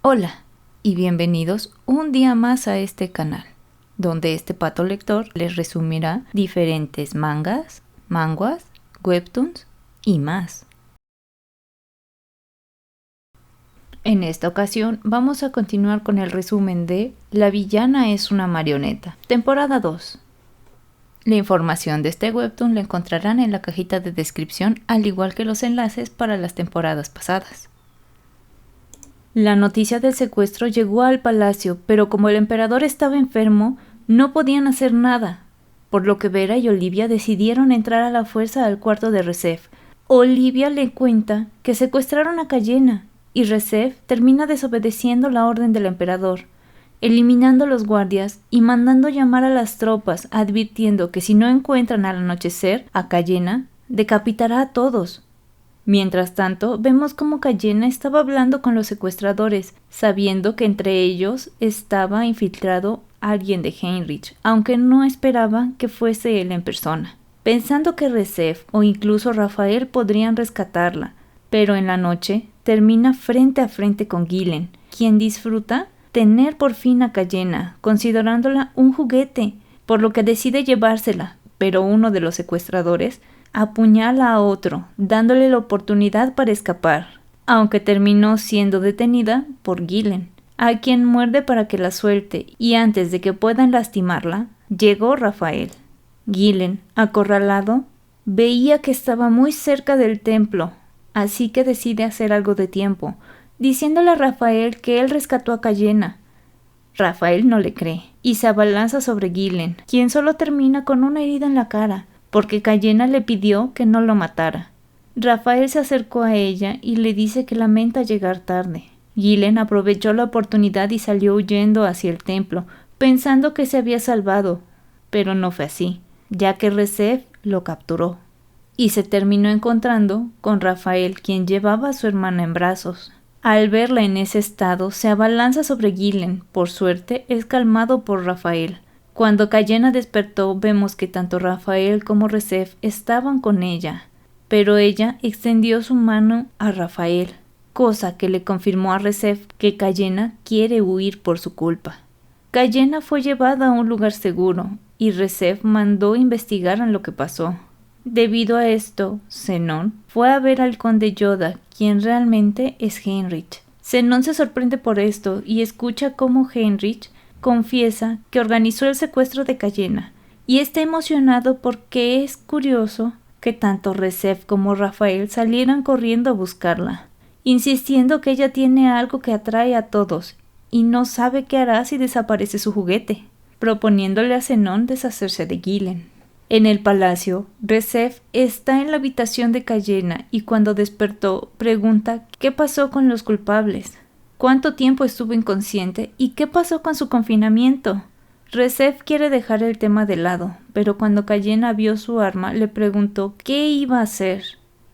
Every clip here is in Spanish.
Hola y bienvenidos un día más a este canal, donde este pato lector les resumirá diferentes mangas, manhwas, webtoons y más. En esta ocasión vamos a continuar con el resumen de La villana es una marioneta, temporada 2. La información de este webtoon la encontrarán en la cajita de descripción, al igual que los enlaces para las temporadas pasadas. La noticia del secuestro llegó al palacio, pero como el emperador estaba enfermo, no podían hacer nada, por lo que Vera y Olivia decidieron entrar a la fuerza al cuarto de Recef. Olivia le cuenta que secuestraron a Cayena, y Recef termina desobedeciendo la orden del emperador, eliminando a los guardias y mandando llamar a las tropas, advirtiendo que si no encuentran al anochecer a Cayena, decapitará a todos. Mientras tanto, vemos cómo Cayena estaba hablando con los secuestradores, sabiendo que entre ellos estaba infiltrado alguien de Heinrich, aunque no esperaba que fuese él en persona, pensando que Recef o incluso Rafael podrían rescatarla, pero en la noche termina frente a frente con Gillen, quien disfruta tener por fin a Cayena, considerándola un juguete, por lo que decide llevársela, pero uno de los secuestradores apuñala a otro, dándole la oportunidad para escapar, aunque terminó siendo detenida por Gillen, a quien muerde para que la suelte, y antes de que puedan lastimarla, llegó Rafael. Gillen, acorralado, veía que estaba muy cerca del templo, así que decide hacer algo de tiempo, diciéndole a Rafael que él rescató a Cayena. Rafael no le cree, y se abalanza sobre Gillen, quien solo termina con una herida en la cara, porque Cayena le pidió que no lo matara. Rafael se acercó a ella y le dice que lamenta llegar tarde. Gillen aprovechó la oportunidad y salió huyendo hacia el templo, pensando que se había salvado, pero no fue así, ya que Recef lo capturó. Y se terminó encontrando con Rafael, quien llevaba a su hermana en brazos. Al verla en ese estado, se abalanza sobre Gillen. Por suerte, es calmado por Rafael. Cuando Cayena despertó, vemos que tanto Rafael como Recef estaban con ella, pero ella extendió su mano a Rafael, cosa que le confirmó a Recef que Cayena quiere huir por su culpa. Cayena fue llevada a un lugar seguro, y Recef mandó investigar en lo que pasó. Debido a esto, Zenon fue a ver al conde Yoda, quien realmente es Heinrich. Zenon se sorprende por esto y escucha cómo Heinrich confiesa que organizó el secuestro de Cayena, y está emocionado porque es curioso que tanto Recef como Rafael salieran corriendo a buscarla, insistiendo que ella tiene algo que atrae a todos y no sabe qué hará si desaparece su juguete, proponiéndole a Zenon deshacerse de Gillen. En el palacio, Recef está en la habitación de Cayena y cuando despertó pregunta qué pasó con los culpables, cuánto tiempo estuvo inconsciente y qué pasó con su confinamiento. Recef quiere dejar el tema de lado, pero cuando Cayena vio su arma le preguntó qué iba a hacer,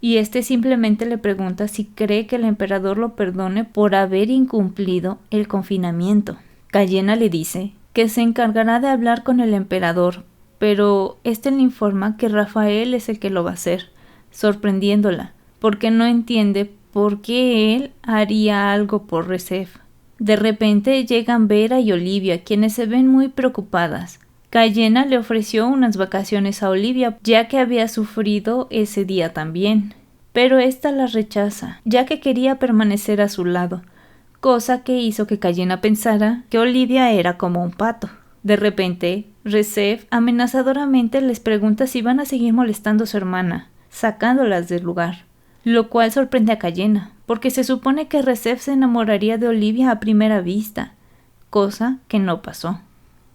y este simplemente le pregunta si cree que el emperador lo perdone por haber incumplido el confinamiento. Cayena le dice que se encargará de hablar con el emperador, pero este le informa que Rafael es el que lo va a hacer, sorprendiéndola, porque no entiende por qué él haría algo por Recef. De repente llegan Vera y Olivia, quienes se ven muy preocupadas. Cayena le ofreció unas vacaciones a Olivia, ya que había sufrido ese día también, pero ésta las rechaza, ya que quería permanecer a su lado, cosa que hizo que Cayena pensara que Olivia era como un pato. De repente, Recef amenazadoramente les pregunta si van a seguir molestando a su hermana, sacándolas del lugar, lo cual sorprende a Cayena, porque se supone que Recef se enamoraría de Olivia a primera vista, cosa que no pasó.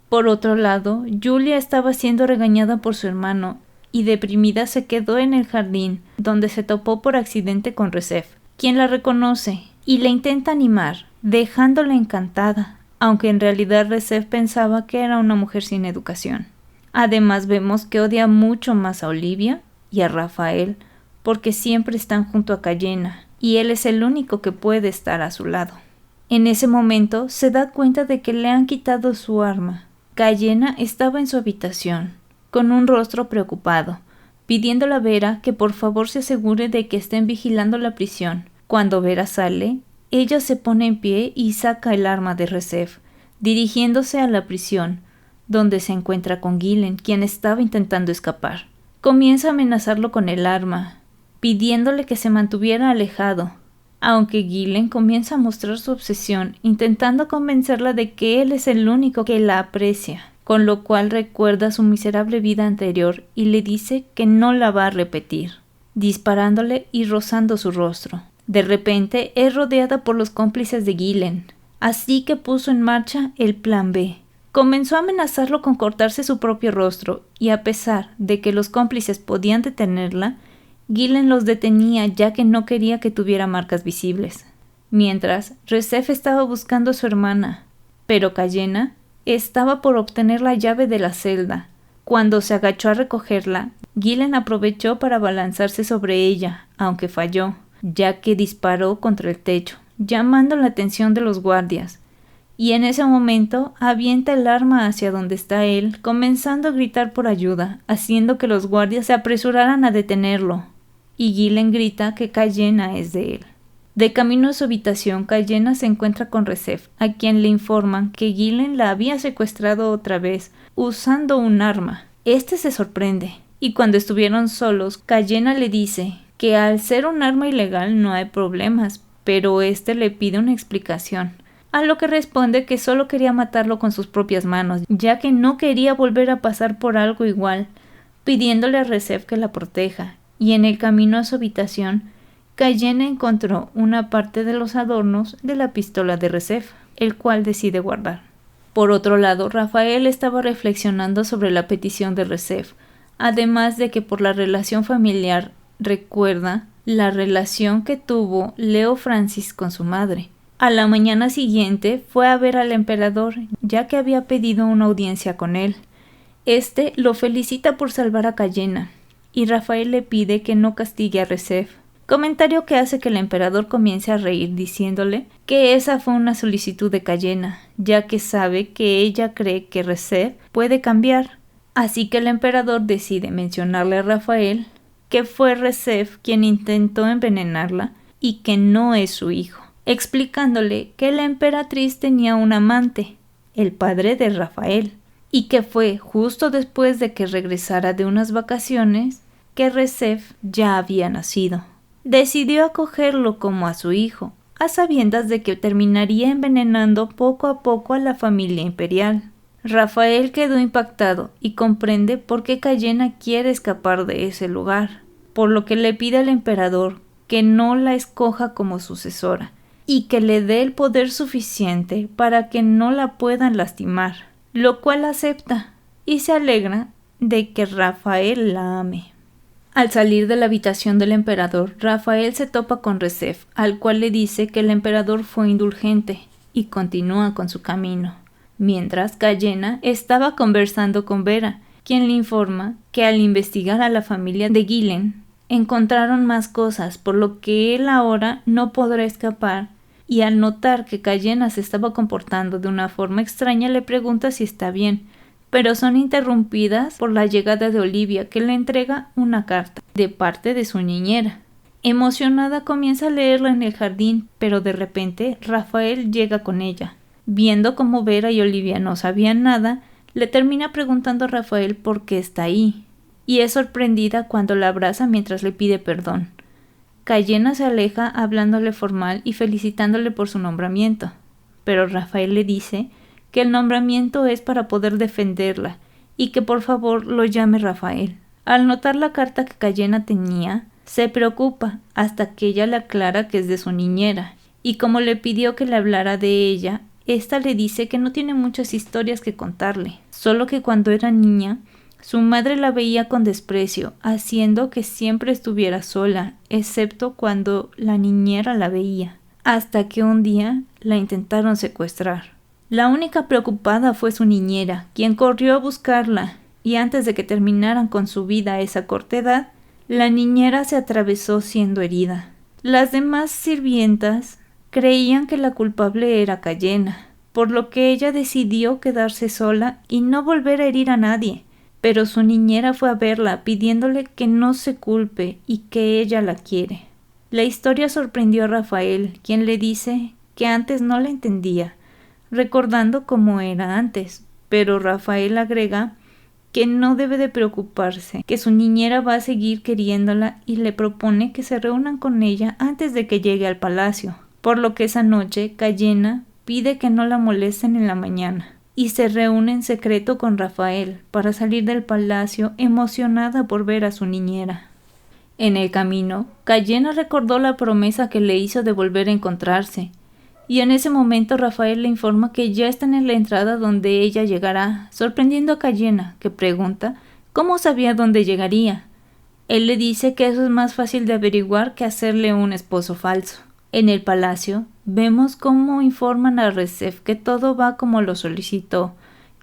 Por otro lado, Julia estaba siendo regañada por su hermano y deprimida se quedó en el jardín, donde se topó por accidente con Recef, quien la reconoce y la intenta animar, dejándola encantada, aunque en realidad Recef pensaba que era una mujer sin educación. Además vemos que odia mucho más a Olivia y a Rafael, porque siempre están junto a Cayena, y él es el único que puede estar a su lado. En ese momento se da cuenta de que le han quitado su arma. Cayena estaba en su habitación, con un rostro preocupado, pidiéndole a Vera que por favor se asegure de que estén vigilando la prisión. Cuando Vera sale, ella se pone en pie y saca el arma de Recep, dirigiéndose a la prisión, donde se encuentra con Gillen, quien estaba intentando escapar. Comienza a amenazarlo con el arma, pidiéndole que se mantuviera alejado, aunque Gillen comienza a mostrar su obsesión, intentando convencerla de que él es el único que la aprecia, con lo cual recuerda su miserable vida anterior y le dice que no la va a repetir, disparándole y rozando su rostro. De repente es rodeada por los cómplices de Gillen, así que puso en marcha el plan B. Comenzó a amenazarlo con cortarse su propio rostro, y a pesar de que los cómplices podían detenerla, Gillen los detenía ya que no quería que tuviera marcas visibles. Mientras, Recep estaba buscando a su hermana, pero Cayena estaba por obtener la llave de la celda. Cuando se agachó a recogerla, Gillen aprovechó para abalanzarse sobre ella, aunque falló, ya que disparó contra el techo, llamando la atención de los guardias. Y en ese momento avienta el arma hacia donde está él, comenzando a gritar por ayuda, haciendo que los guardias se apresuraran a detenerlo. Y Gillen grita que Cayena es de él. De camino a su habitación, Cayena se encuentra con Recep, a quien le informan que Gillen la había secuestrado otra vez, usando un arma. Este se sorprende, y cuando estuvieron solos, Cayena le dice que al ser un arma ilegal no hay problemas, pero este le pide una explicación, a lo que responde que solo quería matarlo con sus propias manos, ya que no quería volver a pasar por algo igual, pidiéndole a Recep que la proteja. Y en el camino a su habitación, Cayena encontró una parte de los adornos de la pistola de Recep, el cual decide guardar. Por otro lado, Rafael estaba reflexionando sobre la petición de Recep, además de que por la relación familiar recuerda la relación que tuvo Leo Francis con su madre. A la mañana siguiente fue a ver al emperador, ya que había pedido una audiencia con él. Este lo felicita por salvar a Cayena, y Rafael le pide que no castigue a Recep, comentario que hace que el emperador comience a reír diciéndole que esa fue una solicitud de Cayena, ya que sabe que ella cree que Recep puede cambiar. Así que el emperador decide mencionarle a Rafael que fue Recep quien intentó envenenarla y que no es su hijo, explicándole que la emperatriz tenía un amante, el padre de Rafael, y que fue justo después de que regresara de unas vacaciones que Recep ya había nacido. Decidió acogerlo como a su hijo, a sabiendas de que terminaría envenenando poco a poco a la familia imperial. Rafael quedó impactado y comprende por qué Cayena quiere escapar de ese lugar, por lo que le pide al emperador que no la escoja como sucesora y que le dé el poder suficiente para que no la puedan lastimar, lo cual acepta y se alegra de que Rafael la ame. Al salir de la habitación del emperador, Rafael se topa con Recep, al cual le dice que el emperador fue indulgente y continúa con su camino. Mientras, Cayena estaba conversando con Vera, quien le informa que al investigar a la familia de Gillen, encontraron más cosas, por lo que él ahora no podrá escapar, y al notar que Cayena se estaba comportando de una forma extraña le pregunta si está bien, pero son interrumpidas por la llegada de Olivia, que le entrega una carta de parte de su niñera. Emocionada comienza a leerla en el jardín, pero de repente Rafael llega con ella. Viendo cómo Vera y Olivia no sabían nada, le termina preguntando a Rafael por qué está ahí, y es sorprendida cuando la abraza mientras le pide perdón. Cayena se aleja hablándole formal y felicitándole por su nombramiento, pero Rafael le dice que el nombramiento es para poder defenderla y que por favor lo llame Rafael. Al notar la carta que Cayena tenía, se preocupa hasta que ella le aclara que es de su niñera, y como le pidió que le hablara de ella, esta le dice que no tiene muchas historias que contarle, solo que cuando era niña, su madre la veía con desprecio, haciendo que siempre estuviera sola, excepto cuando la niñera la veía, hasta que un día la intentaron secuestrar. La única preocupada fue su niñera, quien corrió a buscarla, y antes de que terminaran con su vida a esa corta edad, la niñera se atravesó siendo herida. Las demás sirvientas creían que la culpable era Cayena, por lo que ella decidió quedarse sola y no volver a herir a nadie, pero su niñera fue a verla pidiéndole que no se culpe y que ella la quiere. La historia sorprendió a Rafael, quien le dice que antes no la entendía, recordando cómo era antes, pero Rafael agrega que no debe de preocuparse, que su niñera va a seguir queriéndola y le propone que se reúnan con ella antes de que llegue al palacio, por lo que esa noche Cayena pide que no la molesten en la mañana y se reúne en secreto con Rafael para salir del palacio emocionada por ver a su niñera. En el camino, Cayena recordó la promesa que le hizo de volver a encontrarse, y en ese momento Rafael le informa que ya están en la entrada donde ella llegará, sorprendiendo a Cayena, que pregunta cómo sabía dónde llegaría. Él le dice que eso es más fácil de averiguar que hacerle un esposo falso. En el palacio, vemos cómo informan a Recep que todo va como lo solicitó,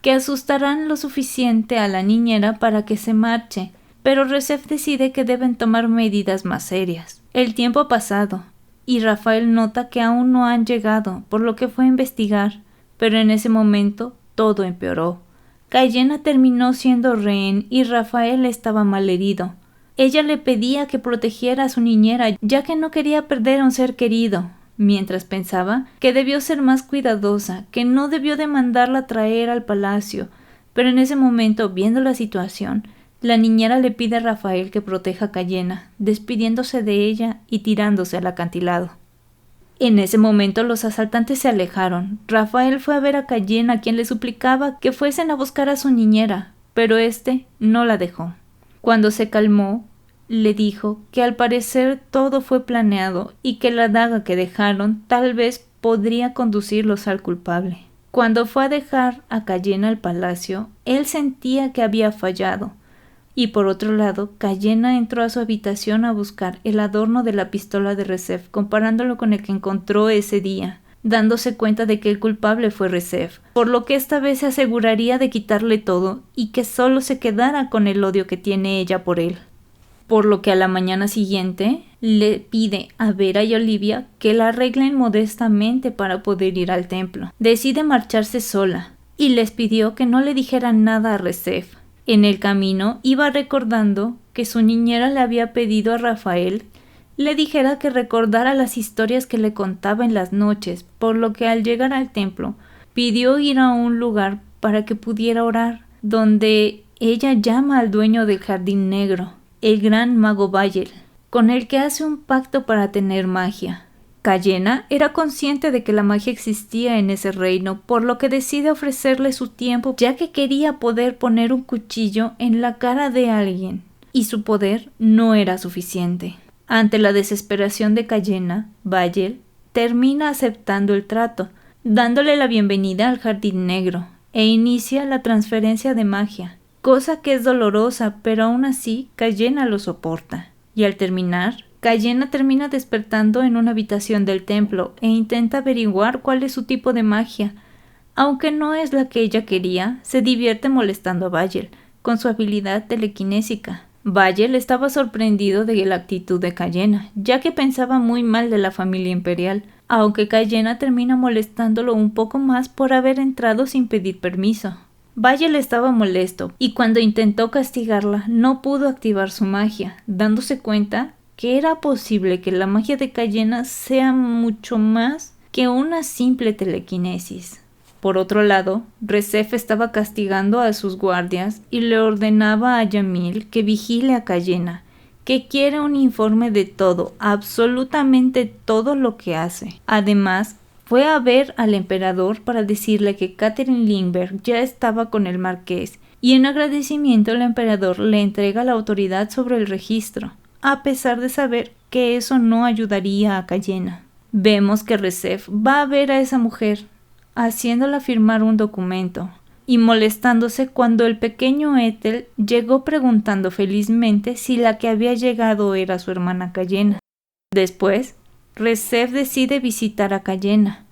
que asustarán lo suficiente a la niñera para que se marche, pero Recep decide que deben tomar medidas más serias. El tiempo ha pasado, y Rafael nota que aún no han llegado, por lo que fue a investigar, pero en ese momento todo empeoró. Cayena terminó siendo rehén y Rafael estaba malherido. Ella le pedía que protegiera a su niñera, ya que no quería perder a un ser querido, mientras pensaba que debió ser más cuidadosa, que no debió de mandarla traer al palacio, pero en ese momento, viendo la situación, la niñera le pide a Rafael que proteja a Cayena, despidiéndose de ella y tirándose al acantilado. En ese momento los asaltantes se alejaron. Rafael fue a ver a Cayena, quien le suplicaba que fuesen a buscar a su niñera, pero éste no la dejó. Cuando se calmó, le dijo que al parecer todo fue planeado y que la daga que dejaron tal vez podría conducirlos al culpable. Cuando fue a dejar a Cayena al palacio, él sentía que había fallado. Y por otro lado, Cayena entró a su habitación a buscar el adorno de la pistola de Recep, comparándolo con el que encontró ese día, dándose cuenta de que el culpable fue Recep, por lo que esta vez se aseguraría de quitarle todo y que solo se quedara con el odio que tiene ella por él. Por lo que a la mañana siguiente le pide a Vera y Olivia que la arreglen modestamente para poder ir al templo. Decide marcharse sola y les pidió que no le dijeran nada a Recep. En el camino iba recordando que su niñera le había pedido a Rafael le dijera que recordara las historias que le contaba en las noches, por lo que al llegar al templo pidió ir a un lugar para que pudiera orar, donde ella llama al dueño del Jardín Negro, el gran mago Bayel, con el que hace un pacto para tener magia. Cayena era consciente de que la magia existía en ese reino, por lo que decide ofrecerle su tiempo, ya que quería poder poner un cuchillo en la cara de alguien, y su poder no era suficiente. Ante la desesperación de Cayena, Bayel termina aceptando el trato, dándole la bienvenida al Jardín Negro, e inicia la transferencia de magia, cosa que es dolorosa, pero aún así Cayena lo soporta. Y al terminar, Cayena termina despertando en una habitación del templo e intenta averiguar cuál es su tipo de magia. Aunque no es la que ella quería, se divierte molestando a Bayel con su habilidad telequinésica. Bayel estaba sorprendido de la actitud de Cayena, ya que pensaba muy mal de la familia imperial, aunque Cayena termina molestándolo un poco más por haber entrado sin pedir permiso. Bayel estaba molesto y cuando intentó castigarla no pudo activar su magia, dándose cuenta que era posible que la magia de Cayena sea mucho más que una simple telequinesis. Por otro lado, Recep estaba castigando a sus guardias y le ordenaba a Yamil que vigile a Cayena, que quiere un informe de todo, absolutamente todo lo que hace. Además, fue a ver al emperador para decirle que Catherine Lindbergh ya estaba con el marqués y en agradecimiento el emperador le entrega la autoridad sobre el registro, a pesar de saber que eso no ayudaría a Cayena. Vemos que Recep va a ver a esa mujer, haciéndola firmar un documento y molestándose cuando el pequeño Ethel llegó preguntando felizmente si la que había llegado era su hermana Cayena. Después, Recep decide visitar a Cayena,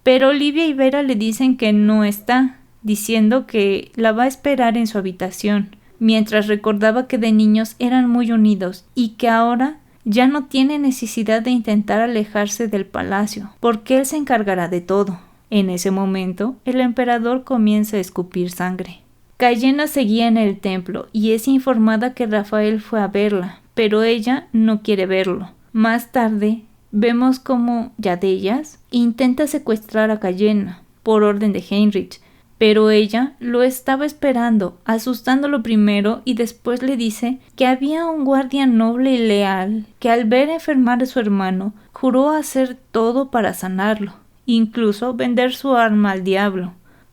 pero Olivia y Vera le dicen que no está, diciendo que la va a esperar en su habitación, mientras recordaba que de niños eran muy unidos y que ahora ya no tiene necesidad de intentar alejarse del palacio, porque él se encargará de todo. En ese momento, el emperador comienza a escupir sangre. Cayena seguía en el templo y es informada que Rafael fue a verla, pero ella no quiere verlo. Más tarde, vemos cómo Yadeyas intenta secuestrar a Cayena por orden de Heinrich, pero ella lo estaba esperando, asustándolo primero y después le dice que había un guardia noble y leal que al ver enfermar a su hermano juró hacer todo para sanarlo, incluso vender su alma al diablo,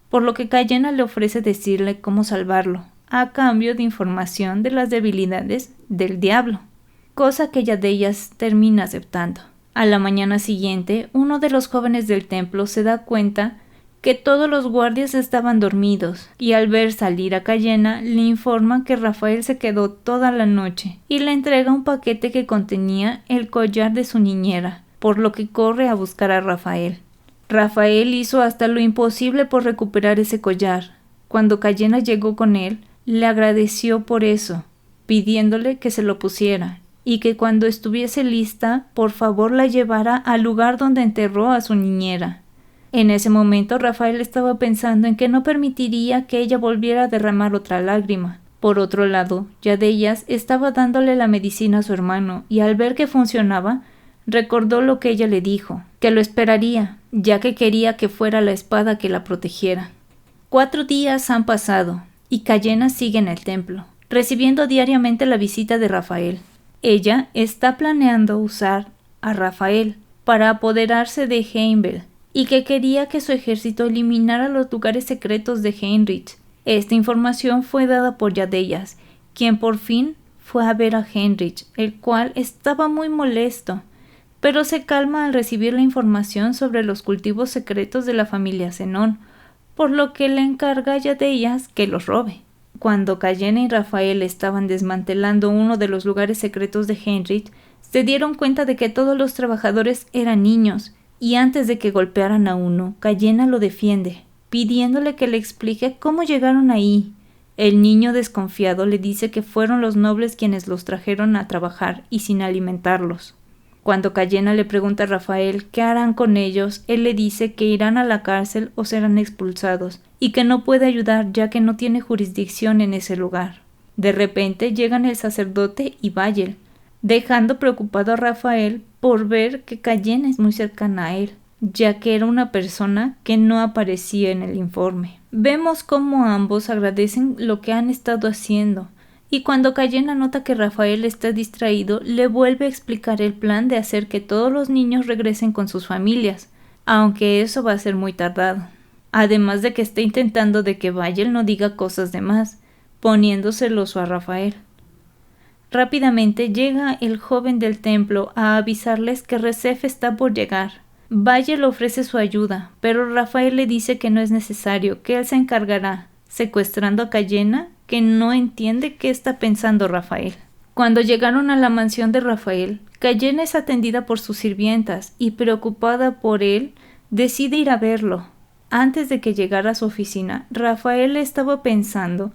por lo que Cayena le ofrece decirle cómo salvarlo, a cambio de información de las debilidades del diablo, cosa que Yadeyas termina aceptando. A la mañana siguiente, uno de los jóvenes del templo se da cuenta que todos los guardias estaban dormidos, y al ver salir a Cayena le informa que Rafael se quedó toda la noche y le entrega un paquete que contenía el collar de su niñera, por lo que corre a buscar a Rafael. Rafael hizo hasta lo imposible por recuperar ese collar. Cuando Cayena llegó con él, le agradeció por eso, pidiéndole que se lo pusiera y que cuando estuviese lista, por favor la llevara al lugar donde enterró a su niñera. En ese momento Rafael estaba pensando en que no permitiría que ella volviera a derramar otra lágrima. Por otro lado, Yadeyas estaba dándole la medicina a su hermano y al ver que funcionaba, recordó lo que ella le dijo, que lo esperaría, ya que quería que fuera la espada que la protegiera. 4 días han pasado y Cayena sigue en el templo, recibiendo diariamente la visita de Rafael. Ella está planeando usar a Rafael para apoderarse de Heimdall, y que quería que su ejército eliminara los lugares secretos de Heinrich. Esta información fue dada por Yadeyas, quien por fin fue a ver a Heinrich, el cual estaba muy molesto, pero se calma al recibir la información sobre los cultivos secretos de la familia Zenón, por lo que le encarga a Yadeyas que los robe. Cuando Cayena y Rafael estaban desmantelando uno de los lugares secretos de Heinrich, se dieron cuenta de que todos los trabajadores eran niños, y antes de que golpearan a uno, Cayena lo defiende, pidiéndole que le explique cómo llegaron ahí. El niño desconfiado le dice que fueron los nobles quienes los trajeron a trabajar y sin alimentarlos. Cuando Cayena le pregunta a Rafael qué harán con ellos, él le dice que irán a la cárcel o serán expulsados, y que no puede ayudar ya que no tiene jurisdicción en ese lugar. De repente llegan el sacerdote y Bayel, dejando preocupado a Rafael por ver que Cayena es muy cercana a él, ya que era una persona que no aparecía en el informe. Vemos cómo ambos agradecen lo que han estado haciendo, y cuando Cayena nota que Rafael está distraído, le vuelve a explicar el plan de hacer que todos los niños regresen con sus familias, aunque eso va a ser muy tardado. Además de que está intentando de que Bayel no diga cosas de más, poniendo celoso a Rafael. Rápidamente llega el joven del templo a avisarles que Recep está por llegar. Bayel ofrece su ayuda, pero Rafael le dice que no es necesario, que él se encargará, secuestrando a Cayena, que no entiende qué está pensando Rafael. Cuando llegaron a la mansión de Rafael, Cayena es atendida por sus sirvientas y, preocupada por él, decide ir a verlo. Antes de que llegara a su oficina, Rafael estaba pensando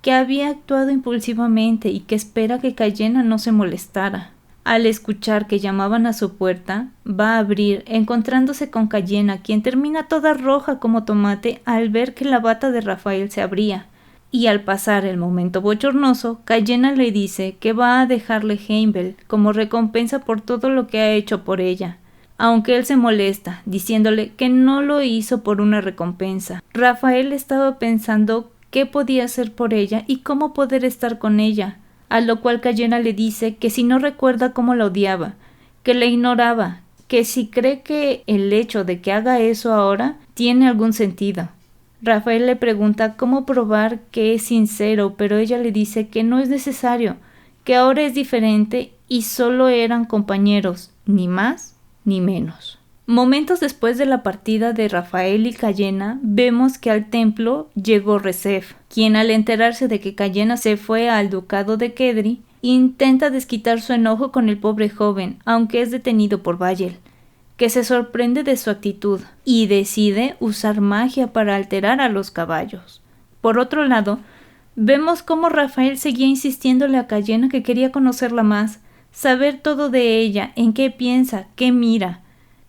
que había actuado impulsivamente y que espera que Cayena no se molestara. Al escuchar que llamaban a su puerta, va a abrir, encontrándose con Cayena, quien termina toda roja como tomate al ver que la bata de Rafael se abría. Y al pasar el momento bochornoso, Cayena le dice que va a dejarle Heimdall como recompensa por todo lo que ha hecho por ella, aunque él se molesta, diciéndole que no lo hizo por una recompensa. Rafael estaba pensando qué podía hacer por ella y cómo poder estar con ella, a lo cual Cayena le dice que si no recuerda cómo la odiaba, que la ignoraba, que si cree que el hecho de que haga eso ahora tiene algún sentido. Rafael le pregunta cómo probar que es sincero, pero ella le dice que no es necesario, que ahora es diferente y solo eran compañeros, ni más ni menos. Momentos después de la partida de Rafael y Cayena, vemos que al templo llegó Recep, quien al enterarse de que Cayena se fue al ducado de Kedri, intenta desquitar su enojo con el pobre joven, aunque es detenido por Bayel, que se sorprende de su actitud y decide usar magia para alterar a los caballos. Por otro lado, vemos cómo Rafael seguía insistiéndole a Cayena que quería conocerla más, saber todo de ella, en qué piensa, qué mira.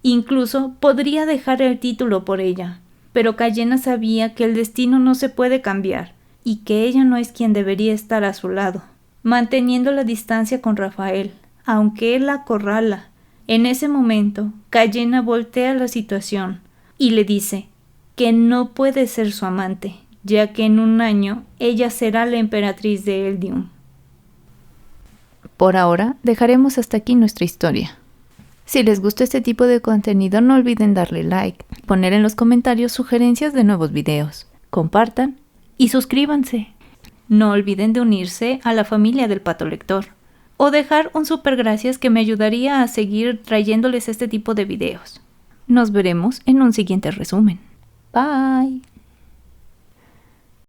Incluso podría dejar el título por ella, pero Cayena sabía que el destino no se puede cambiar y que ella no es quien debería estar a su lado. Manteniendo la distancia con Rafael, aunque él la acorrala. En ese momento, Cayena voltea la situación y le dice que no puede ser su amante, ya que en un año ella será la emperatriz de Eldium. Por ahora, dejaremos hasta aquí nuestra historia. Si les gustó este tipo de contenido, no olviden darle like, poner en los comentarios sugerencias de nuevos videos, compartan y suscríbanse. No olviden de unirse a la familia del Pato Lector o dejar un super gracias que me ayudaría a seguir trayéndoles este tipo de videos. Nos veremos en un siguiente resumen. Bye.